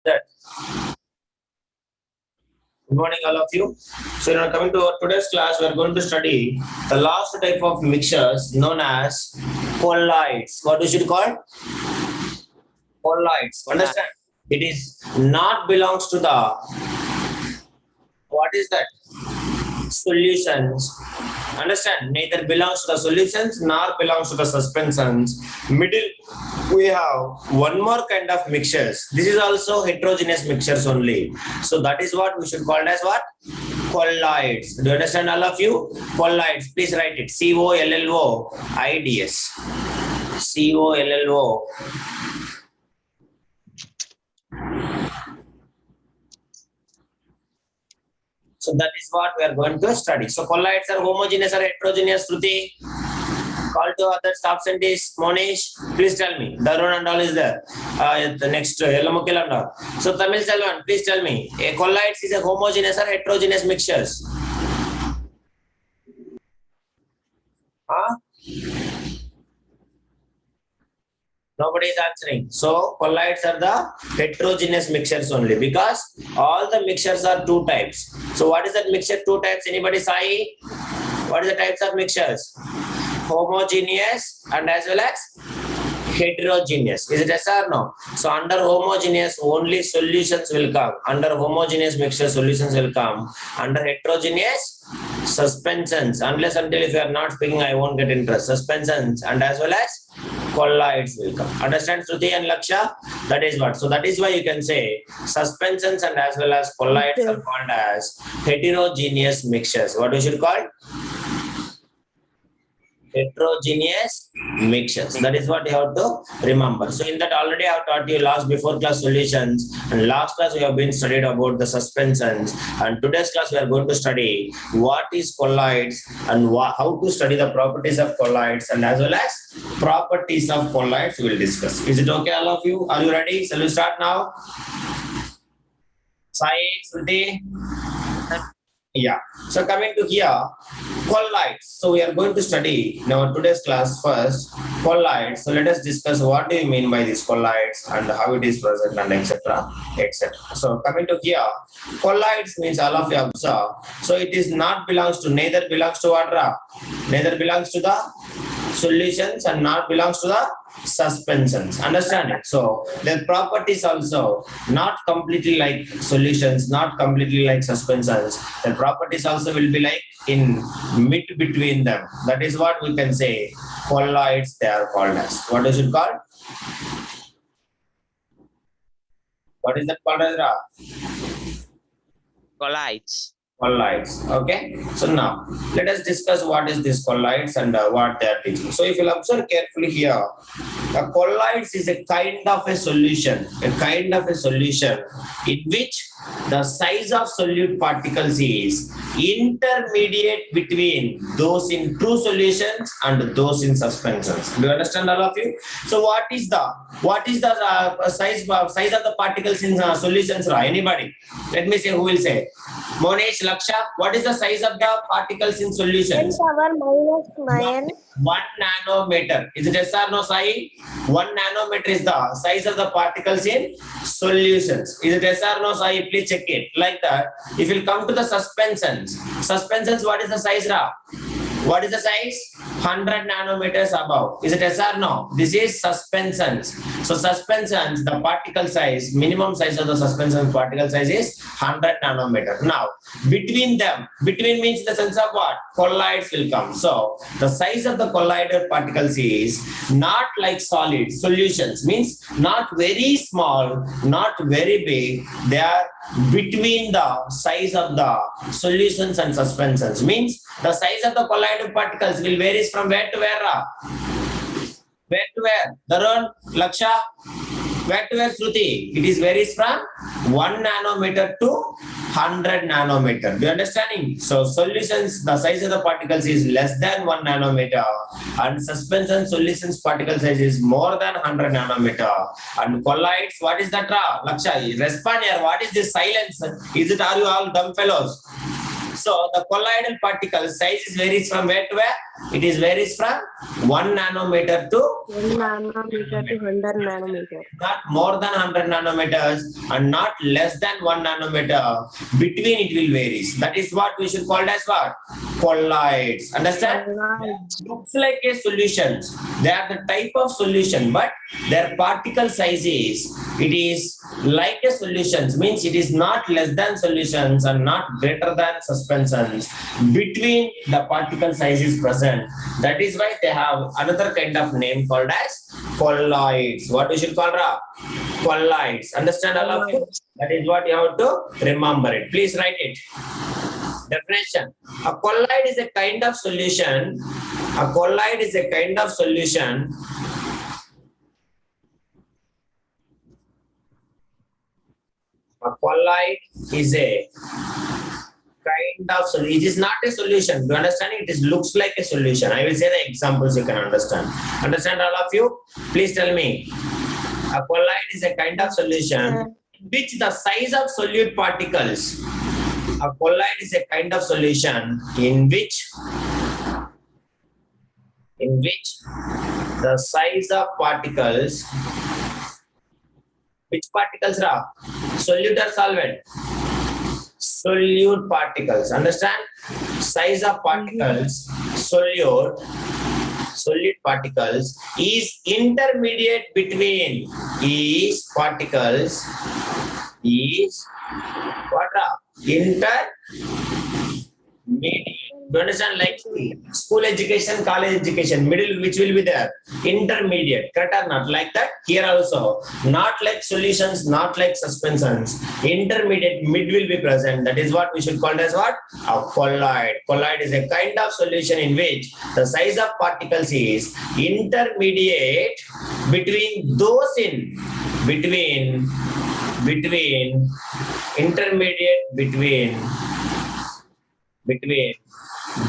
That. Good morning, all of you. So, now coming to our today's class, we are going to study the last type of mixtures known as colloids. What we should call colloids? Understand? It is not belongs to the what is that solutions. Understand? Neither belongs to the solutions nor belongs to the suspensions. Middle, we have one more kind of mixtures. This is also heterogeneous mixtures only. So that is what we should call as what? Colloids. Do you understand, all of you? Colloids. Please write it. COLLOIDS. COLLO. So that is what we are going to study. So colloids are homogeneous or heterogeneous, Shruti? Call to others, absentees, Monish, please tell me. Darun and all is there. The next, Yelamukil and all. So Tamil Selvan, please tell me. A colloids is a homogeneous or heterogeneous mixtures? Huh? Nobody is answering. So colloids are the heterogeneous mixtures only because all the mixtures are two types. So what is that mixture? Two types. Anybody say? What is the types of mixtures? Homogeneous and as well as heterogeneous. Is it yes or no? So under homogeneous only solutions will come. Under homogeneous mixture solutions will come. Under heterogeneous suspensions. Unless until if you are not speaking, I won't get interest. Suspensions and as well as colloids will come. Understand, Shruti and Laksha? That is what. So that is why you can say suspensions and as well as colloids are called as heterogeneous mixtures. What we should call? Heterogeneous mixtures. That is what you have to remember. So in that already I have taught you last before class solutions, and last class we have been studied about the suspensions, and today's class we are going to study what is colloids and how to study the properties of colloids, and as well as properties of colloids we will discuss. Is it okay, all of you? Are you ready? Shall we start now? Sai, Shruti? Yeah. So coming to here, colloids. So we are going to study in our today's class first colloids. So let us discuss what do you mean by these colloids and how it is present and etc. etc. So coming to here, colloids means all of you observe. So it is not belongs to neither belongs to water, neither belongs to the solutions and not belongs to the suspensions. Understand it? So their properties also not completely like solutions, not completely like suspensions. Their properties also will be like in mid between them. That is what we can say colloids they are called as. What is it called? What is that called, Ezra? Colloids. Colloids. Okay. So now let us discuss what is this colloids and what they are teaching. So if you observe carefully here, a colloids is a kind of a solution in which the size of solute particles is intermediate between those in true solutions and those in suspensions. Do you understand, all of you? So what is the size of the particles in solutions? Anybody? Let me say who will say. Monish, Laksha, what is the size of the particles in solutions? 10⁻⁹. 1 nanometer. Is it yes or no, Sai? 1 nanometer is the size of the particles in solutions. Is it yes or no, Sai? Please check it. Like that. If you come to the suspensions, what is the size, Ra? What is the size? 100 nanometers above. Is it yes or no? This is suspensions. So suspensions, the particle size, minimum size of the suspension particle size is 100 nanometer. Now, between them, between means the sense of what? Colloids will come. So the size of the colloidal particles is not like solid solutions, means not very small, not very big. They are between the size of the solutions and suspensions, means the size of the colloidal particles will vary from where to where? Where to where? Darun, Laksha, where to where, Shruti? It is varies from 1 nanometer to 100 nanometer. Do you understanding? So solutions, the size of the particles is less than 1 nanometer, and suspension solutions particle size is more than 100 nanometer. And colloids, what is that? Laksha, respond here. What is this silence? Is it, are you all dumb fellows? So the colloidal particle size is varies from where to where? It is varies from 1 nanometer to 1 nanometer to 100 nanometer. not more than 100 nanometers and not less than 1 nanometer. Between it will varies. That is what we should call as what? Colloids. Understand? Colloids. Looks like a solutions. They are the type of solution, but their particle size is, it is like a solutions, means it is not less than solutions and not greater than suspensions. Between the particle size is present. That is why they have another kind of name called as colloids. What we should call ra? Colloids. Understand all of you? That is what you have to remember it. Please write it. Definition. A colloid is a kind of solution. A colloid is a kind of solution a colloid is a kind of solution. It is not a solution. Do you understand? It is looks like a solution. I will say the examples you can understand. Understand all of you? Please tell me. A colloid is a kind of solution in which the size of solute particles. A colloid is a kind of solution in which the size of particles, which particles are solute or solvent? Solute particles. Understand? Size of particles, solute particles is intermediate between what are intermediate. Do you understand? Like school education, college education, middle, which will be there? Intermediate. Correct or not? Like that? Here also. Not like solutions, not like suspensions. Intermediate, mid will be present. That is what we should call as what? A colloid. Colloid is a kind of solution in which the size of particles is intermediate between those in intermediate between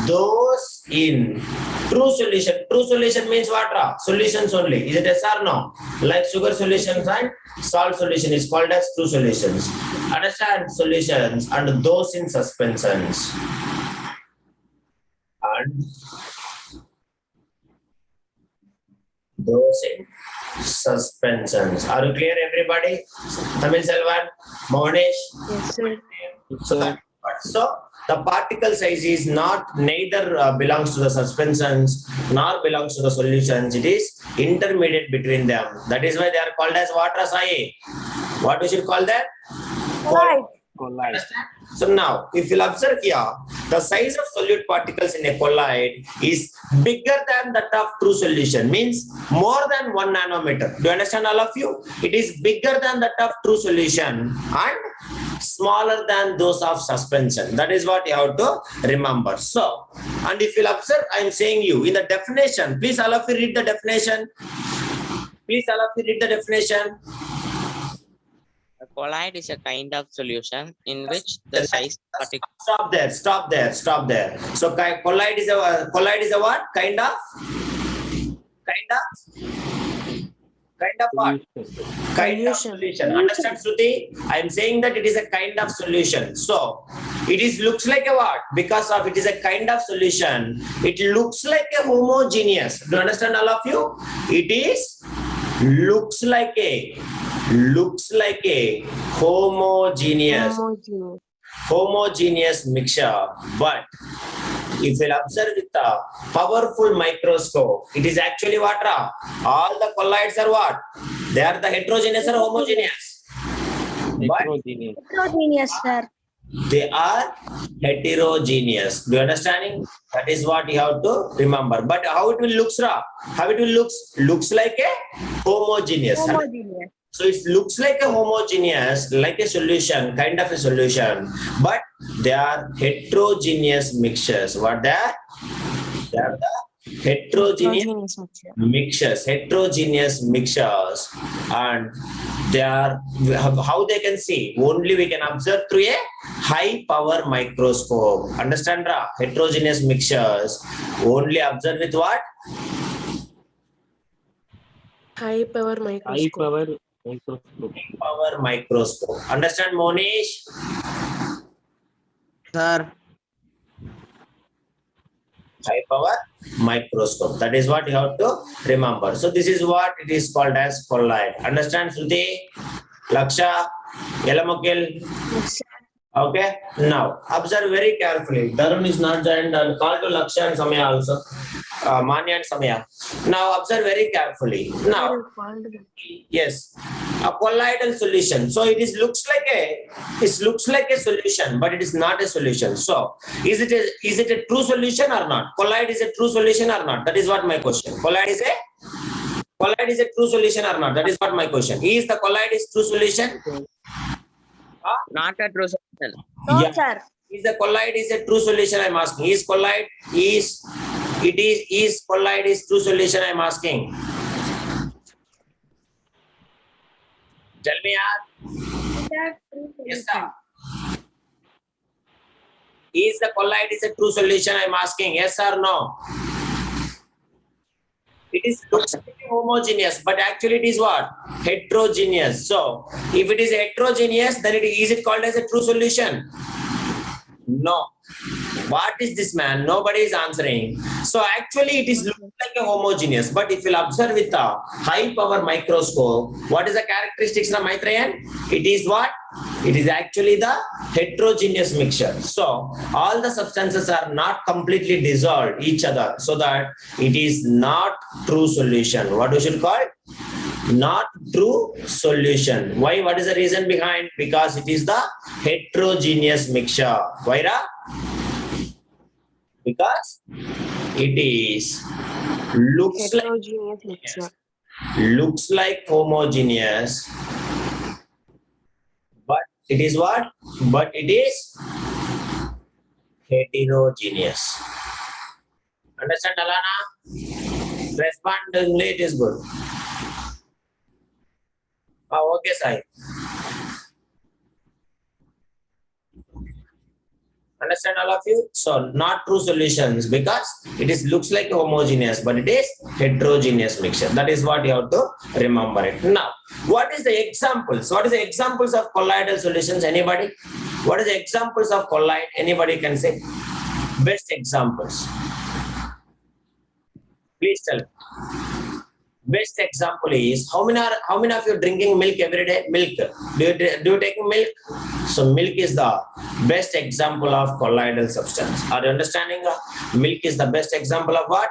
those in true solution. True solution means what? Solutions only. Is it yes or no? Like sugar solutions and salt solution is called as true solutions. Understand? Solutions and those in suspensions. And those in suspensions. Are you clear, everybody? Tamil Selvan, Mohanesh? Yes, sir. So the particle size is not neither belongs to the suspensions nor belongs to the solutions. It is intermediate between them. That is why they are called as what, Rasai? What we should call them? Colloid. Understand? So now, if you'll observe here, the size of solute particles in a colloid is bigger than that of true solution, means more than 1 nanometer. Do you understand, all of you? It is bigger than that of true solution and smaller than those of suspension. That is what you have to remember. So, and if you'll observe, I am saying you in the definition, please all of you read the definition. Please all of you read the definition. A colloid is a kind of solution in which the size particle. Stop there. So colloid is a what? Kind of what? Kind of solution. Understand, Shruti? I am saying that it is a kind of solution. So it is looks like a what? Because of it is a kind of solution. It looks like a homogeneous. Do you understand, all of you? It is looks like a homogeneous mixture. But if you observe with a powerful microscope, it is actually what? All the colloids are what? They are the heterogeneous or homogeneous? Heterogeneous, sir. They are heterogeneous. Do you understanding? That is what you have to remember. But how it will looks, how it will looks like a homogeneous. Homogeneous. So it looks like a homogeneous, like a solution, kind of a solution, but they are heterogeneous mixtures. What they are? They are the heterogeneous mixtures, and they are, how they can see? Only we can observe through a high power microscope. Understand, Ra? Heterogeneous mixtures only observe with what? High power microscope. Power microscope. Understand, Monish? Sir. high power microscope. That is what you have to remember. So this is what it is called as colloid. Understand, Shruti, Laksha, Yelamukil? Yes, sir. Okay. Now observe very carefully. Darun is not joined. I'll call to Laksha and Samya also. Manya and Samya. Now observe very carefully. Now, yes, a colloidal solution. So it looks like a solution, but it is not a solution. So is it a true solution or not? Colloid is a true solution or not? That is what my question. Colloid is a true solution or not? That is what my question. Is the colloid is true solution? Not a true solution. No, Yeah. sir. Is the colloid is a true solution? I'm asking. Is colloid is true solution? I'm asking. Tell me, yaar. Yes, sir. Is the colloid is a true solution? I'm asking. Yes or no? It is looks like homogeneous, but actually it is what? Heterogeneous. So if it is heterogeneous, then is it called as a true solution? No. What is this, man? Nobody is answering. So actually it is looking like a homogeneous, but if you observe with a high power microscope, what is the characteristics of Maitreyan? It is what? It is actually the heterogeneous mixture. So all the substances are not completely dissolved each other, so that it is not true solution. What we should call it? Not true solution. Why? What is the reason behind? Because it is the heterogeneous mixture. Why? Because it is looks Heterogeneous mixture. looks like homogeneous, but it is what? But it is heterogeneous. Understand, Alana? Respond, it is good. Okay, Sai. Understand, all of you? So not true solutions because it is looks like homogeneous, but it is heterogeneous mixture. That is what you have to remember it. Now, what is the examples? What is the examples of colloidal solutions? Anybody? What is the examples of colloid? Anybody can say? Best examples. Please tell me. Best example is how many of you drinking milk every day? Milk. Do you taking milk? So milk is the best example of colloidal substance. Are you understanding? Milk is the best example of what?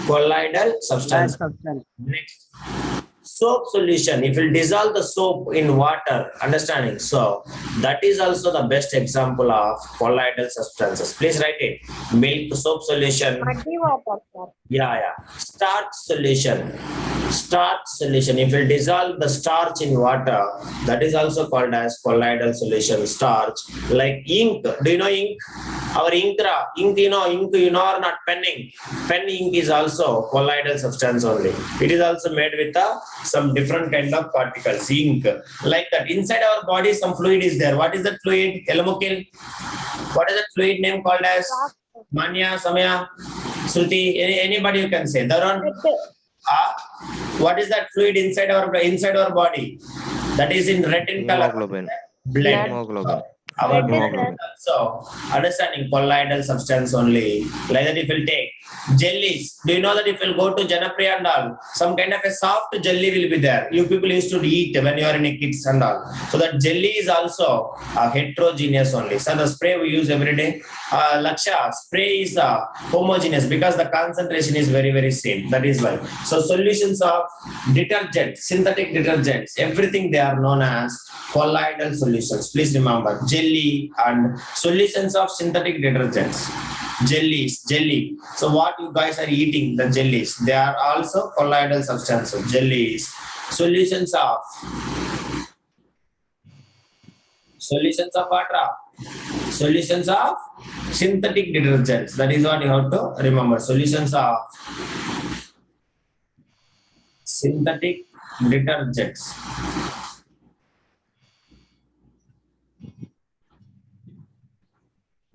Colloidal substance. Next. Soap solution. If you dissolve the soap in water, understanding? So that is also the best example of colloidal substances. Please write it. Milk, soap solution. Muddy water, sir. Yeah. Starch solution. Starch solution. If you dissolve the starch in water, that is also called as colloidal solution. Starch. Like ink. Do you know ink? Our ink, you know or not? Pen ink. Pen ink is also colloidal substance only. It is also made with some different kind of particles. Ink. Like that. Inside our body, some fluid is there. What is that fluid? Elamukil. What is that fluid name called as? Manya, Samya, Shruti. Anybody you can say. Darun. What is that fluid inside our body? That is in red in color. Hemoglobin. Blood. Hemoglobin. Our Hemoglobin. So understanding colloidal substance only. Like that, if you take jellies, do you know that if you go to Janapriya and all, some kind of a soft jelly will be there. You people used to eat when you are in a kids and all. So that jelly is also heterogeneous only. So the spray we use every day. Laksha, spray is homogeneous because the concentration is very, very same. That is why. So solutions of detergents, synthetic detergents, everything they are known as colloidal solutions. Please remember jelly and solutions of synthetic detergents. Jelly. So what you guys are eating, the jellies, they are also colloidal substances. Jellies. Solutions of what? Solutions of synthetic detergents. That is what you have to remember. Solutions of synthetic detergents.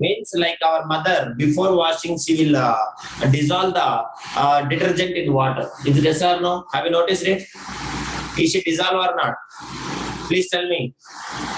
Means like our mother, before washing, she will dissolve the detergent in water. Is it yes or no? Have you noticed it? Is she dissolve or not? Please tell me.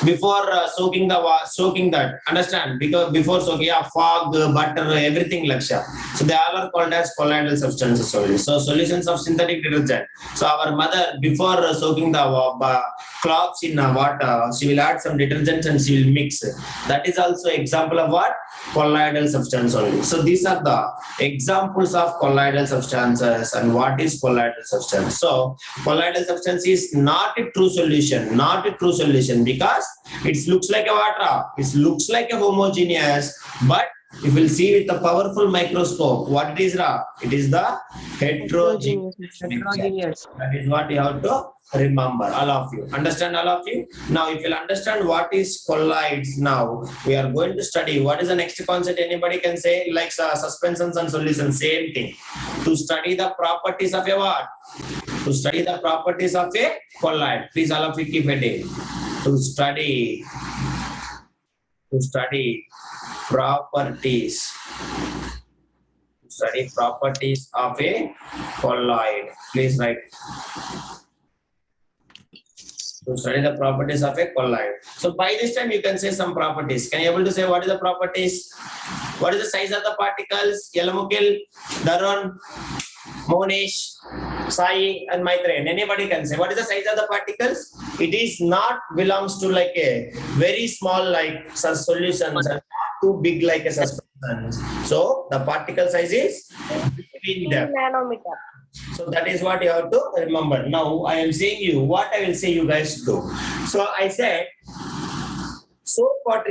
Before soaking that, understand? Because before soaking, fog, butter, everything, Laksha. So So they all are called as colloidal substances only. So solutions of synthetic detergent. So our mother, before soaking the cloths in water, she will add some detergent and she will mix. That is also example of what? Colloidal substance only. So these are the examples of colloidal substances. And what is colloidal substance? So colloidal substance is not a true solution, not a true solution, because it looks like a water, it looks like a homogeneous, but if you will see with a powerful microscope, what it is, Ra? It is the heterogeneous. That is what you have to remember, all of you. Understand, all of you? Now, if you'll understand what is colloids, now we are going to study what is the next concept. Anybody can say, like suspensions and solutions, same thing. To study the properties of a what? To study the properties of a colloid. Please, all of you keep heading. To study properties. Study properties of a colloid. Please write. To study the properties of a colloid. So by this time you can say some properties. Can you able to say what is the properties? What is the size of the particles? Yelamukil, Darun, Monish, Sai and Maitreyan. Anybody can say what is the size of the particles? It is not belongs to like a very small like solutions and not too big like a suspension. So the particle size is between them. Nanometer. So that is what you have to remember. Now I am saying you what I will say you guys do. So I said soap water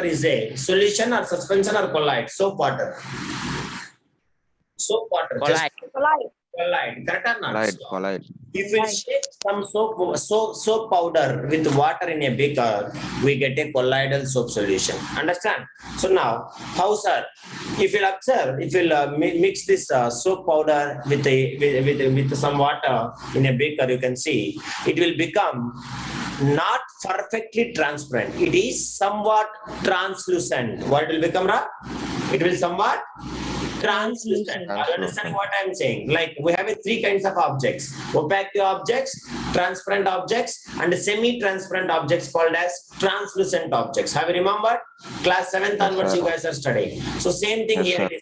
is a solution or suspension or colloid. Soap water. Soap water. Colloid. Colloid. Correct or not? Colloid. If we shake some soap powder with water in a beaker, we get a colloidal soap solution. Understand? So now, how sir? If you observe, if you mix this soap powder with some water in a beaker, you can see it will become not perfectly transparent. It is somewhat translucent. What will become, Ra? It will somewhat translucent. Are you understanding what I am saying? Like we have three kinds of objects: opaque objects, transparent objects, and semi-transparent objects called as translucent objects. Have you remembered? Class 7th onwards, you guys are studying. So same thing here. It is.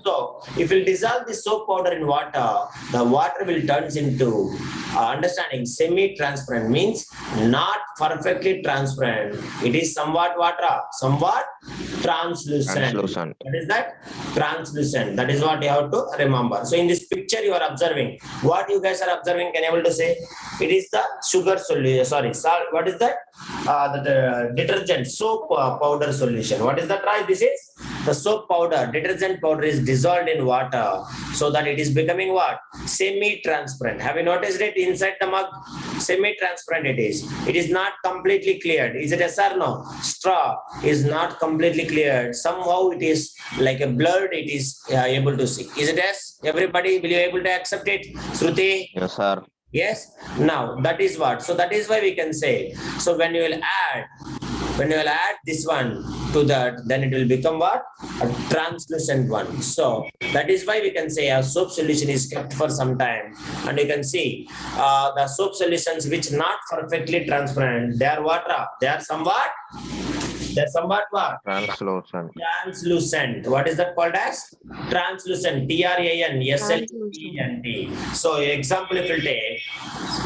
So if you dissolve the soap powder in water, the water will turn into understanding semi-transparent means not perfectly transparent. It is somewhat water, somewhat translucent. What is that? Translucent. That is what you have to remember. So in this picture you are observing. What you guys are observing, can you able to say? It is the sugar solution. Sorry, salt. What is that? The detergent soap powder solution. What is that, right? This is the soap powder. Detergent powder is dissolved in water so that it is becoming what? Semi-transparent. Have you noticed it inside the mug? Semi-transparent it is. It is not completely cleared. Is it yes or no? Straw is not completely cleared. Somehow it is like a blurred. It is able to see. Is it yes? Everybody, will you able to accept it? Shruti? Yes, sir. Yes. Now that is what. So that is why we can say. So when you will add this one to that, then it will become what? A translucent one. So that is why we can say a soap solution is kept for some time. And you can see the soap solutions which not perfectly transparent. They are what? They are somewhat what? Translucent. What is that called as? Translucent. T-R-A-N-S-L-E-N-T. So example if you take,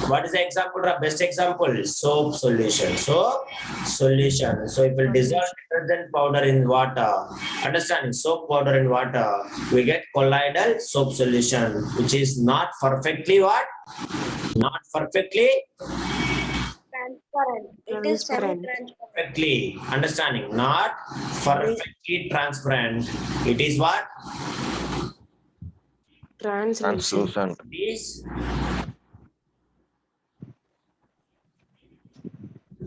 what is the example? Best example? Soap solution. So solution. So if we dissolve detergent powder in water, understanding soap powder in water, we get colloidal soap solution, which is not perfectly what? Not perfectly Transparent. It is semi-transparent. perfectly. Understanding? Not perfectly transparent. It is what? Translucent. It is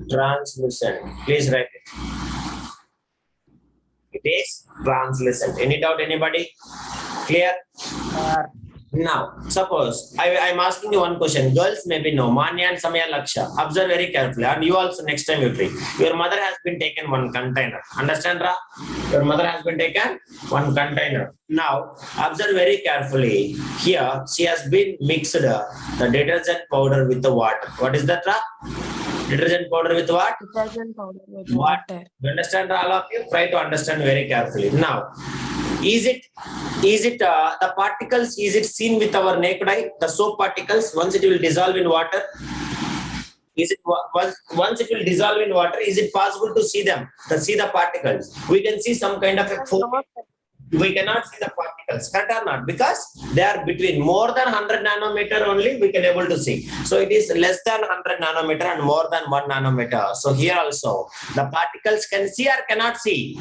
translucent. Please write it. It is translucent. Any doubt, anybody? Clear? Now, suppose I am asking you one question. Girls maybe know. Manya and Samaya Laksha. Observe very carefully. And you also next time you try. Your mother has been taken one container. Understand, Ra? Your mother has been taken one container. Now, observe very carefully. Here, she has been mixed the detergent powder with the water. What is that, Ra? Detergent powder with what? Detergent powder with What? water. You understand, all of you? Try to understand very carefully. Now, Is it the particles? Is it seen with our naked eye? The soap particles, once it will dissolve in water. Is it once it will dissolve in water? Is it possible to see them? To see the particles? We can see some kind of a foam. We cannot see the particles, correct or not? Because they are between more than 100 nanometer only we can able to see. So it is less than 100 nanometer and more than 1 nanometer. So here also the particles can see or cannot see.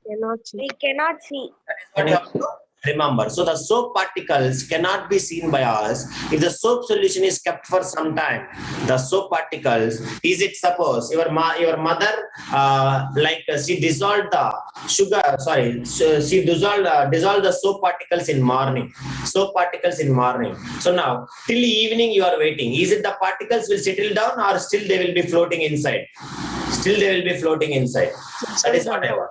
Cannot see. We cannot see. That is what you have to remember. So the soap particles cannot be seen by us. If the soap solution is kept for some time, the soap particles, is it suppose your mother she dissolved the sugar, she dissolved the soap particles in morning. Soap particles in morning. So now till evening you are waiting. Is it the particles will settle down or still they will be floating inside? Still they will be floating inside. That is what I want.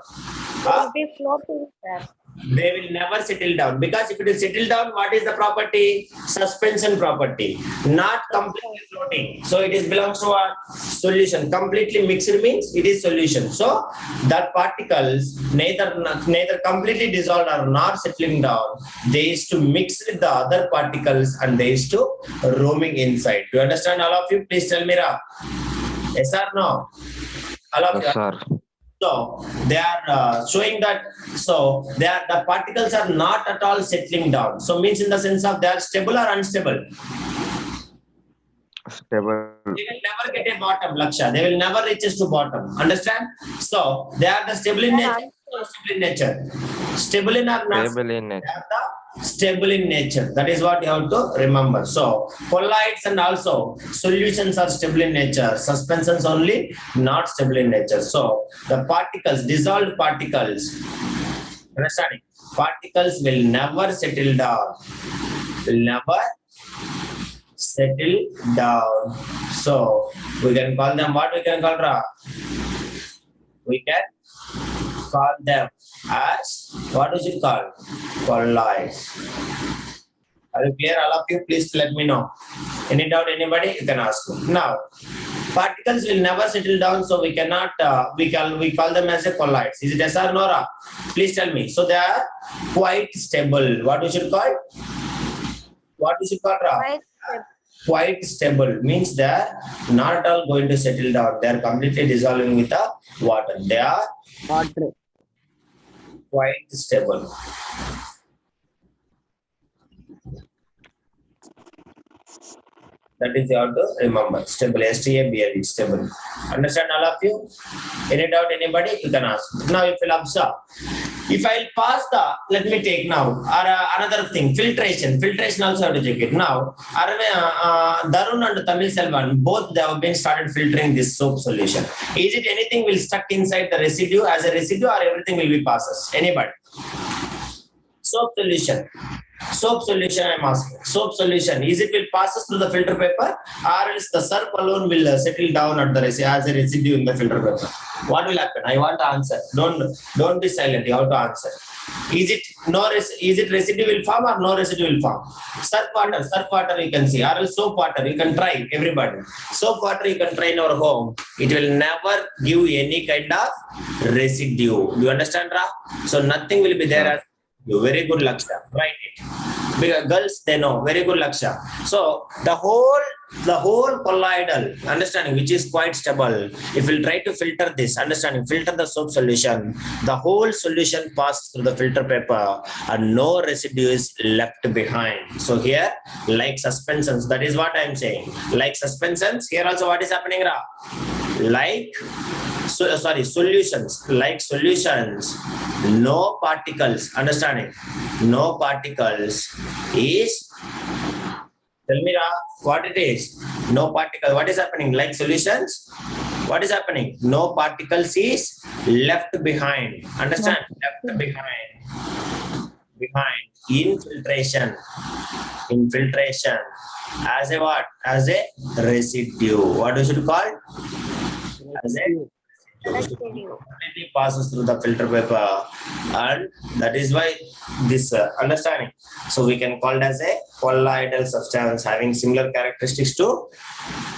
Will be floating, sir. They will never settle down, because if it will settle down, what is the property? Suspension property, not completely floating. So it is belongs to a solution. Completely mixed means it is solution. So that particles neither completely dissolved or not settling down. They used to mix with the other particles and they used to roaming inside. Do you understand, all of you? Please tell me, Ra. Yes or no? All of Yes, you. sir. So they are showing that, so the particles are not at all settling down. So means in the sense of they are stable or unstable. Stable. They will never get a bottom, Laksha. They will never reach to bottom. Understand? So they are the stable in nature, not stable in nature. Stable in or not? Stable in nature. They are the stable in nature. That is what you have to remember. So colloids and also solutions are stable in nature. Suspensions only not stable in nature. So the particles, dissolved particles, understanding? Particles will never settle down. Will never settle down. So we can call them what we can call, Ra? We can call them as, what is it called? Colloids. Are you clear, all of you? Please let me know. Any doubt, anybody? You can ask me. Now, particles will never settle down, so we cannot, we call them as a colloids. Is it yes or no, Ra? Please tell me. So they are quite stable. What we should call? What we should call, Ra? Quite stable. Quite stable means they are not at all going to settle down. They are completely dissolving with the water. They are Water. quite stable. That is you have to remember. Stable, S-T-A-B-L-E, stable. Understand, all of you? Any doubt, anybody? You can ask. Now if you'll observe, if I'll pass the, let me take now, another thing, filtration. Filtration also have to check it. Now, Darun and Tamil Selvan, both they have been started filtering this soap solution. Is it anything will stuck inside the residue as a residue, or everything will be passes? Anybody? Soap solution. Soap solution, I'm asking. Soap solution, is it will passes through the filter paper, or else the surf alone will settle down at the as a residue in the filter paper? What will happen? I want to answer. Don't be silent. You have to answer. Is it residue will form or no residue will form? Surf water you can see, or else soap water. You can try, everybody. Soap water you can try in our home. It will never give any kind of residue. Do you understand, Ra? So nothing will be there as you. Very good, Laksha. Write it. Because girls, they know. Very good, Laksha. So the whole colloidal, understanding, which is quite stable, if we'll try to filter this, understanding, filter the soap solution, the whole solution passes through the filter paper and no residue is left behind. So here, like suspensions, that is what I am saying. Like suspensions, here also what is happening, Ra? Like, solutions, like solutions, no particles, understanding, no particles is, tell me, Ra, what it is? No particle. What is happening? Like solutions, what is happening? No particles is left behind. Understand? Left behind. Infiltration. As a what? As a residue. What we should call? As a Residue. completely passes through the filter paper, and that is why this understanding. So we can call it as a colloidal substance having similar characteristics to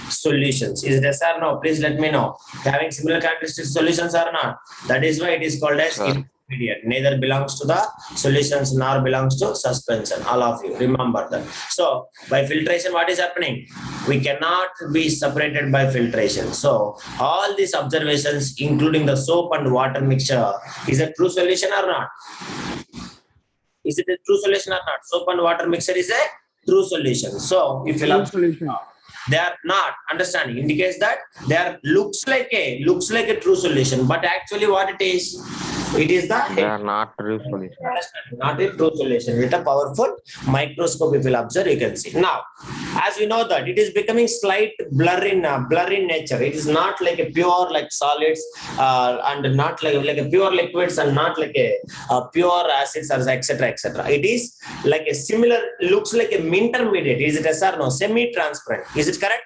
solutions. Is it yes or no? Please let me know. Having similar characteristics to solutions or not? That is why it is called as Sir. Intermediate. Neither belongs to the solutions nor belongs to suspension. All of you remember that. So by filtration, what is happening? We cannot be separated by filtration. So all these observations, including the soap and water mixture, is a true solution or not? Is it a true solution or not? Soap and water mixture is a true solution. So if you True solution. they are not understanding indicates that they are looks like a true solution, but actually what it is the They are not true solution. not a true solution. With a powerful microscope, if you will observe, you can see. Now, as we know that it is becoming slight blur in nature. It is not like a pure like solids and not like a pure liquids and not like a pure acids or etc. etc. It is like a similar, looks like a intermediate. Is it yes or no? Semi-transparent. Is it correct?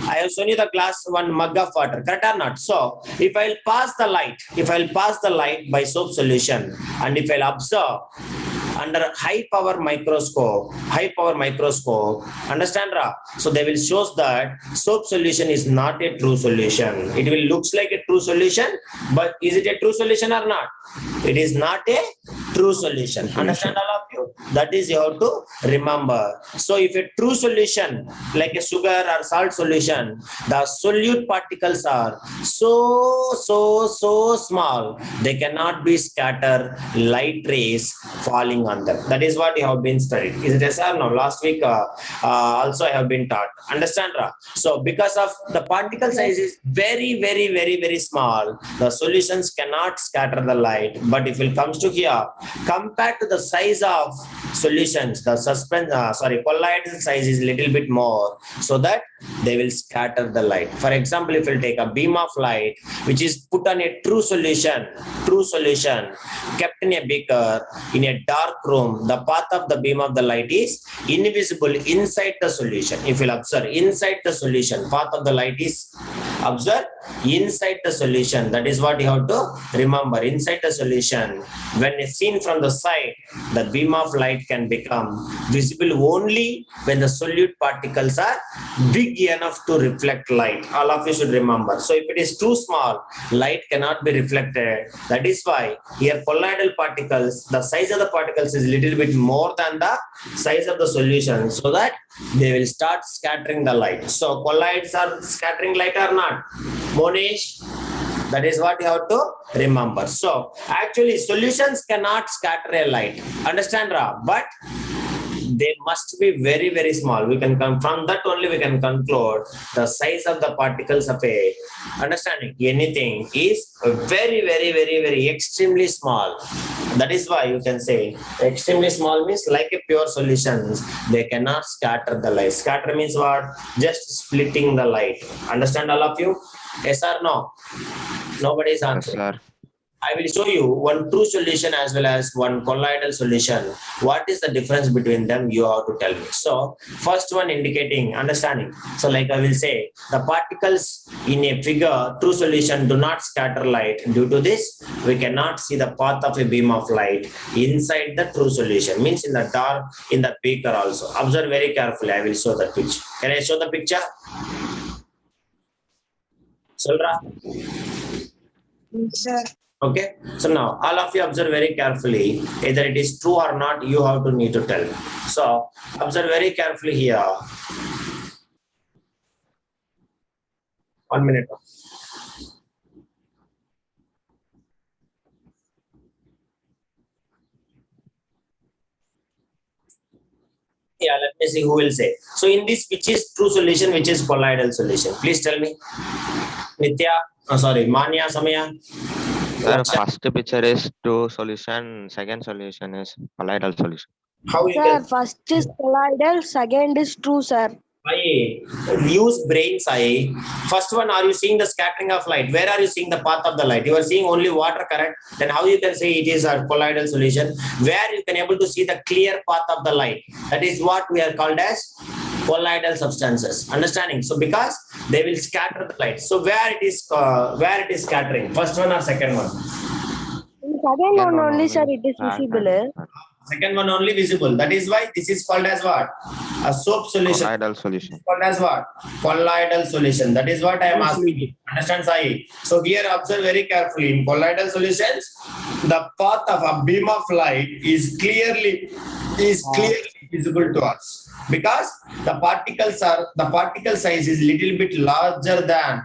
I have shown you the glass, one mug of water, correct or not? So if I'll pass the light by soap solution, and if I'll observe under high power microscope, understand Ra? So they will show that soap solution is not a true solution. It will looks like a true solution, but is it a true solution or not? It is not a true solution. Understand all of you? That is you have to remember. So if a true solution like a sugar or salt solution, the solute particles are so small, they cannot be scatter light rays falling on them. That is what you have been studied. Is it yes or no? Last week also I have been taught. Understand Ra? So because of the particle size is very small, the solutions cannot scatter the light. But if it comes to here, compared to the size of solutions, the colloidal size is little bit more, so that they will scatter the light. For example, if you take a beam of light which is put on a true solution, kept in a beaker in a dark room, the path of the beam of the light is invisible inside the solution. If you observe inside the solution, path of the light is observe inside the solution. That is what you have to remember. Inside the solution, when it's seen from the side, the beam of light can become visible only when the solute particles are big enough to reflect light. All of you should remember. So if it is too small, light cannot be reflected. That is why here colloidal particles, the size of the particles is little bit more than the size of the solution, so that they will start scattering the light. So colloids are scattering light or not? Monish? That is what you have to remember. So actually solutions cannot scatter a light. Understand Ra? But they must be very small. We can come from that only we can conclude the size of the particles of a understanding anything is very extremely small. That is why you can say extremely small means like a pure solutions, they cannot scatter the light. Scatter means what? Just splitting the light. Understand all of you? Yes or no? Nobody is Yes, answering. sir. I will show you one true solution as well as one colloidal solution. What is the difference between them? You have to tell me. So first one indicating understanding. So like I will say the particles in a figure true solution do not scatter light. Due to this, we cannot see the path of a beam of light inside the true solution. Means in the dark, in the beaker also. Observe very carefully. I will show the picture. Can I show the picture? Solra? Sir. Okay, so now all of you observe very carefully. Either it is true or not, you have to need to tell. So observe very carefully here. 1 minute. Yeah, let me see who will say. So in this, which is true solution, which is colloidal solution? Please tell me. Nitya, Manya, Samaya. Sir, first picture is true solution, second solution is colloidal solution. How you Sir, can first is colloidal, second is true, sir. use brains? First one, are you seeing the scattering of light? Where are you seeing the path of the light? You are seeing only water, correct? Then how you can say it is a colloidal solution? Where you can able to see the clear path of the light? That is what we are called as colloidal substances. Understanding? So because they will scatter the light. So where it is scattering? First one or second one? In second one only, sir, it is Scatter, visible. sir. Second one only visible. That is why this is called as what? A soap solution. Colloidal solution. Called as what? Colloidal solution. That is what I am asking you. Understand, Sai? So here observe very carefully. In colloidal solutions, the path of a beam of light is clearly visible to us because the particle size is little bit larger than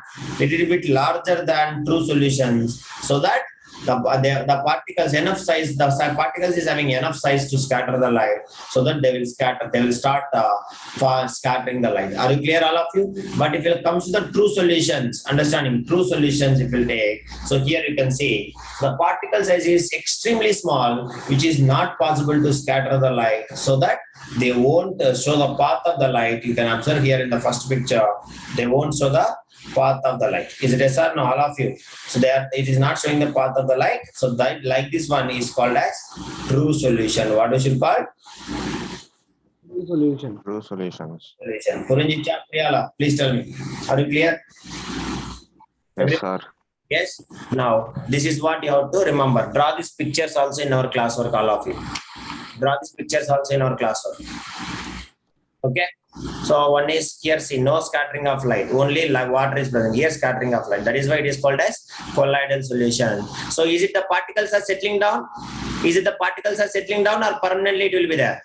true solutions, so that the particles enough size, particles is having enough size to scatter the light, so that they will start scattering the light. Are you clear, all of you? But if it comes to the true solutions, understanding true solutions, if you take, so here you can see the particle size is extremely small, which is not possible to scatter the light, so that they won't show the path of the light. You can observe here in the first picture, they won't show the path of the light. Is it yes or no, all of you? So it is not showing the path of the light. So that, like this one is called as true solution. What we should call? True solution. True solutions. Solution. Puranjit Priyala, please tell me. Are you clear? Yes, sir. Yes. Now this is what you have to remember. Draw these pictures also in our classwork, all of you. Draw these pictures also in our classwork. Okay. So one is here, see, no scattering of light, only water is present. Here scattering of light. That is why it is called as colloidal solution. So is it the particles are settling down? Is it the particles are settling down, or permanently it will be there?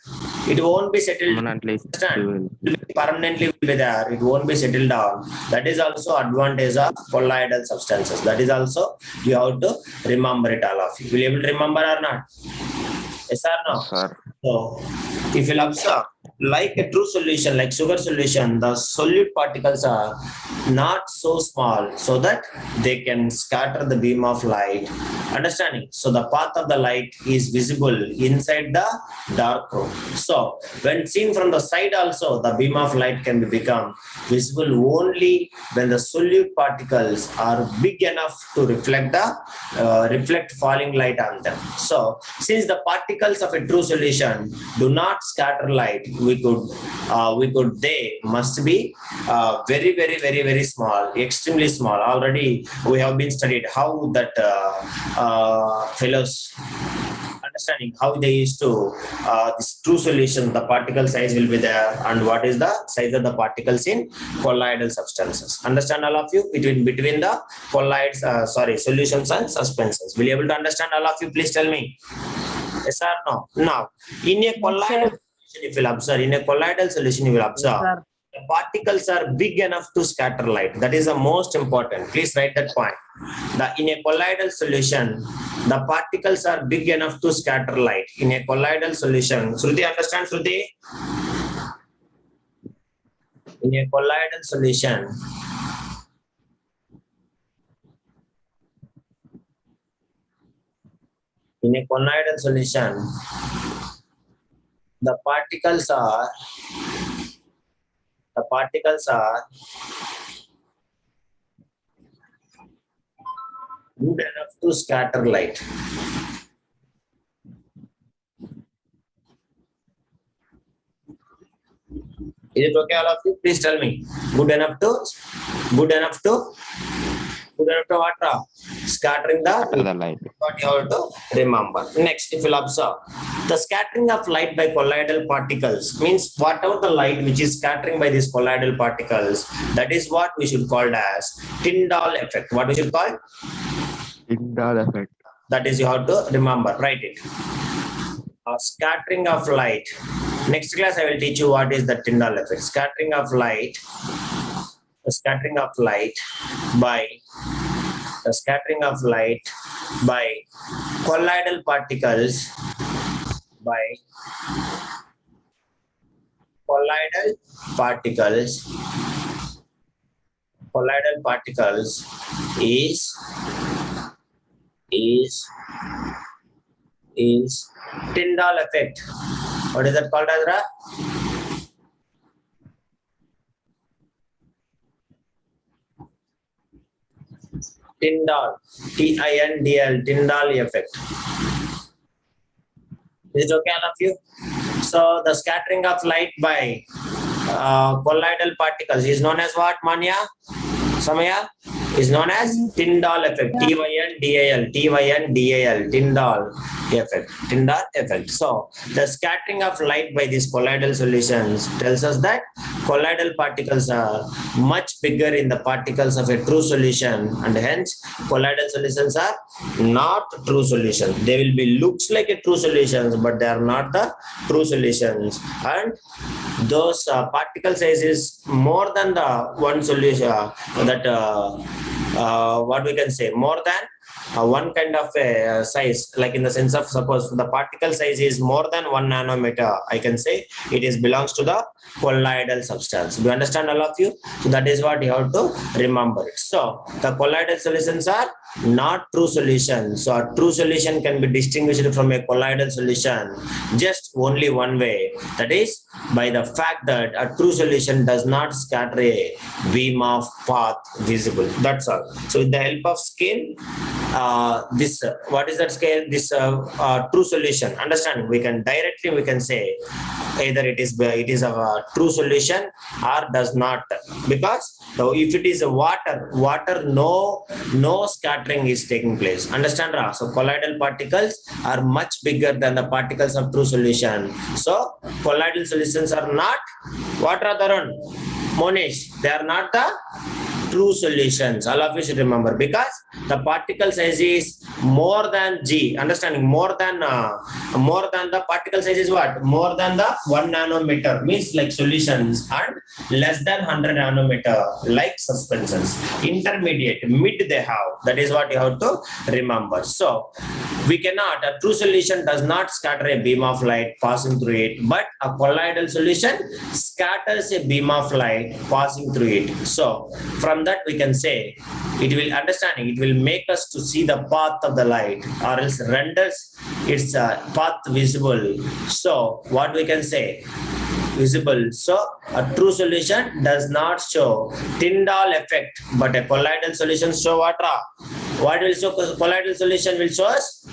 It won't be settled. Permanently. Understand? It will be permanently will be there. It won't be settled down. That is also advantage of colloidal substances. That is also you have to remember it, all of you. Will you able to remember or not? Yes or no? Yes, sir. So if you observe, like a true solution, like sugar solution, the solute particles are not so small so that they can scatter the beam of light. Understanding? So the path of the light is visible inside the dark room. So when seen from the side also, the beam of light can become visible only when the solute particles are big enough to reflect falling light on them. So since the particles of a true solution do not scatter light, they must be very small, extremely small. Already we have been studied how that fellows understanding how they used to this true solution, the particle size will be there, and what is the size of the particles in colloidal substances. Understand, all of you, between the colloids, solutions and suspensions. Will you able to understand, all of you? Please tell me. Yes or no? Now, in a colloidal solution, if you will observe, in a colloidal solution, you will observe the particles are big enough to scatter light. That is the most important. Please write that point. In a colloidal solution, the particles are big enough to scatter light. In a colloidal solution, Shruti, understand, Shruti? In a colloidal solution, the particles are good enough to scatter light. Is it okay, all of you? Please tell me. Good enough to what? Scattering The light. what you have to remember. Next, if you observe, the scattering of light by colloidal particles means whatever the light which is scattering by these colloidal particles, that is what we should call as Tyndall effect. What we should call? Tyndall effect. That is, you have to remember. Write it. Scattering of light. Next class, I will teach you what is the Tyndall effect. Scattering of light by colloidal particles is Tyndall effect. What is that called, Azra? Tyndall, T-I-N-D-L, Tyndall effect. Is it okay, all of you? So the scattering of light by colloidal particles is known as what, Manya? Samaya? Is known as Tyndall effect. Tyndal, Tyndall. effect. Tyndall effect. So the scattering of light by these colloidal solutions tells us that colloidal particles are much bigger in the particles of a true solution, and hence colloidal solutions are not true solutions. They will be looks like a true solutions, but they are not the true solutions. And those particle size is more than the one solution what we can say, more than one kind of a size, like in the sense of, suppose the particle size is more than 1 nanometer, I can say it is belongs to the colloidal substance. Do you understand, all of you? So that is what you have to remember. So the colloidal solutions are not true solutions. So a true solution can be distinguished from a colloidal solution just only one way, that is by the fact that a true solution does not scatter a beam of path visible. That's all. So with the help of scale, this what is that scale? This true solution, understand, we can directly we can say either it is a true solution or does not, because if it is a water no scattering is taking place. Understand, Ra? So colloidal particles are much bigger than the particles of true solution. So colloidal solutions are not what, Radharan? Monish, they are not the true solutions. All of you should remember, because the particle size is more than G. Understanding, more than the particle size is what? More than the 1 nanometer, means like solutions, and less than 100 nanometer like suspensions. Intermediate, mid they have. That is what you have to remember. So we cannot, a true solution does not scatter a beam of light passing through it, but a colloidal solution scatters a beam of light passing through it. So from that we can say it will make us to see the path of the light, or else renders its path visible. So what we can say, visible. So a true solution does not show Tyndall effect, but a colloidal solution show what? What will show? Colloidal solution will show us